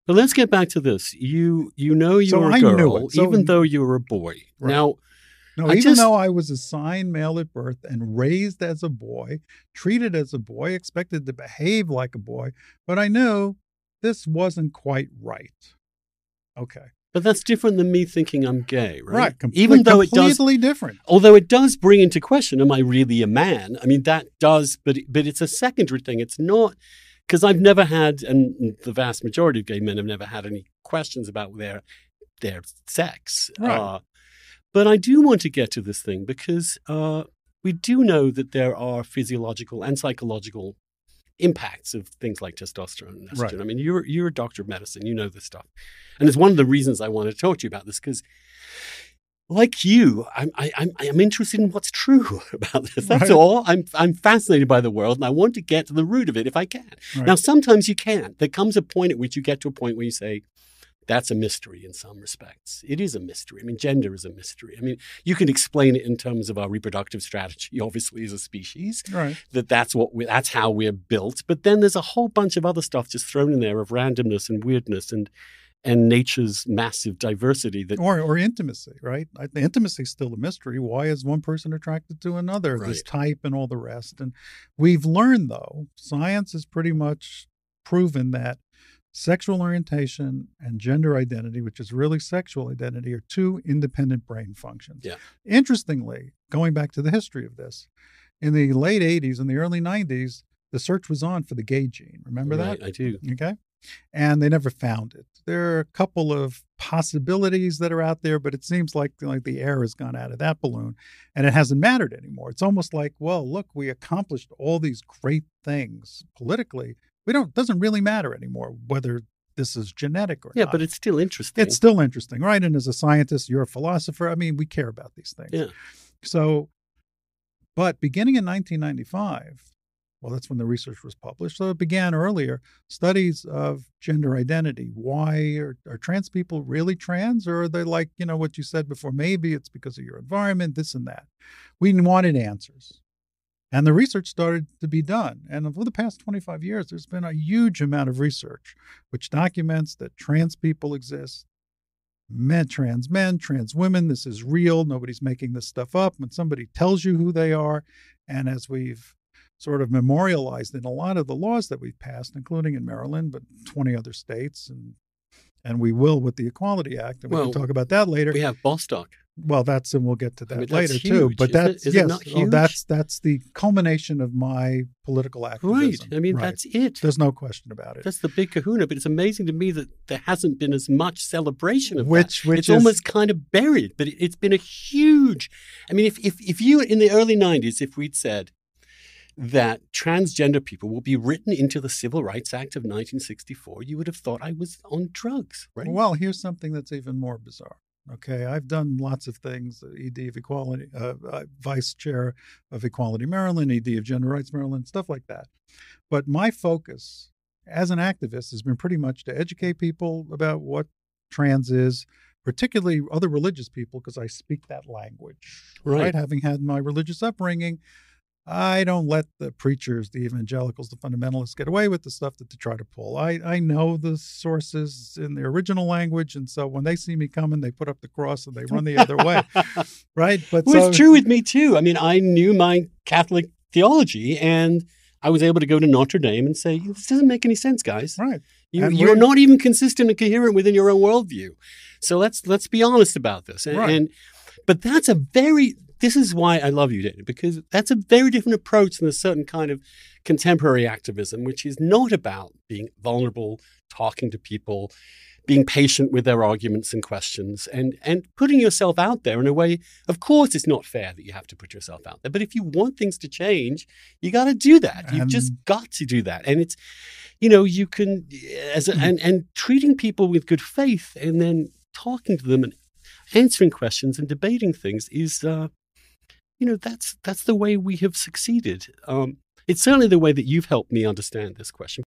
But let's get back to this. You know you're a girl, even though you were a boy. Right. Now, no, even though I was assigned male at birth and raised as a boy, treated as a boy, expected to behave like a boy, but I knew this wasn't quite right. Okay. But that's different than me thinking I'm gay, right? Right. Even though completely different. Although it does bring into question, am I really a man? I mean, that does, but it's a secondary thing. It's not, because I've never had, and the vast majority of gay men have never had any questions about their sex. Right. But I do want to get to this thing because we do know that there are physiological and psychological impacts of things like testosterone and estrogen. Right. I mean, you're a doctor of medicine. You know this stuff. And it's one of the reasons I want to talk to you about this because, like you, I'm interested in what's true about this. That's all. I'm fascinated by the world, and I want to get to the root of it if I can. Right. Now, sometimes you can't. There comes a point at which you get to a point where you say, that's a mystery in some respects. It is a mystery. I mean, gender is a mystery. I mean, you can explain it in terms of our reproductive strategy, obviously, as a species. Right. That's how we're built. But then there's a whole bunch of other stuff just thrown in there of randomness and weirdness and nature's massive diversity. That or intimacy, right? The intimacy is still a mystery. Why is one person attracted to another? Right. This type and all the rest. And we've learned, though, science has pretty much proven that sexual orientation and gender identity, which is really sexual identity, are two independent brain functions. Yeah. Interestingly, going back to the history of this, in the late 80s and the early 90s, the search was on for the gay gene. Remember that? I do. Okay. And they never found it. There are a couple of possibilities that are out there, but it seems like the air has gone out of that balloon and it hasn't mattered anymore. It's almost like, well, look, we accomplished all these great things politically. Doesn't really matter anymore whether this is genetic or not. Yeah, but it's still interesting. It's still interesting, right? And as a scientist, you're a philosopher. I mean, we care about these things. Yeah. So, but beginning in 1995, well, that's when the research was published. So it began earlier, studies of gender identity. Why are trans people really trans? Or are they like, what you said before, maybe it's because of your environment, this and that. We wanted answers. And the research started to be done. And over the past 25 years, there's been a huge amount of research which documents that trans people exist, trans men, trans women. This is real. Nobody's making this stuff up. When somebody tells you who they are, and as we've sort of memorialized in a lot of the laws that we've passed, including in Maryland, but 20 other states, and we will with the Equality Act, and we can talk about that later. We have Bostock. Well, and we'll get to that later huge. too. But Is it not huge? That's the culmination of my political activism. Right. I mean, that's it. There's no question about it. That's the big kahuna. But it's amazing to me that there hasn't been as much celebration of which that. It's is almost kind of buried, but it's been a huge. I mean, if you in the early 90s, if we'd said that transgender people will be written into the Civil Rights Act of 1964, you would have thought I was on drugs, right? Well, here's something that's even more bizarre. Okay, I've done lots of things, ED of Equality, Vice Chair of Equality Maryland, ED of Gender Rights Maryland, stuff like that. But my focus as an activist has been pretty much to educate people about what trans is, particularly other religious people, because I speak that language, right? Having had my religious upbringing, I don't let the preachers, the evangelicals, the fundamentalists get away with the stuff that they try to pull. I know the sources in the original language, and so when they see me coming, they put up the cross and they run the other way, right? But it's true with me too. I mean, I knew my Catholic theology, and I was able to go to Notre Dame and say, "This doesn't make any sense, guys. Right? You're not even consistent and coherent within your own worldview. So let's be honest about this." But this is why I love you, Dana, because that's a very different approach than a certain kind of contemporary activism, which is not about being vulnerable, talking to people, being patient with their arguments and questions, and putting yourself out there in a way. Of course, it's not fair that you have to put yourself out there, but if you want things to change, you got to do that. You've just got to do that. And it's, you can, and treating people with good faith and then talking to them and answering questions and debating things is, that's the way we have succeeded. It's certainly the way that you've helped me understand this question.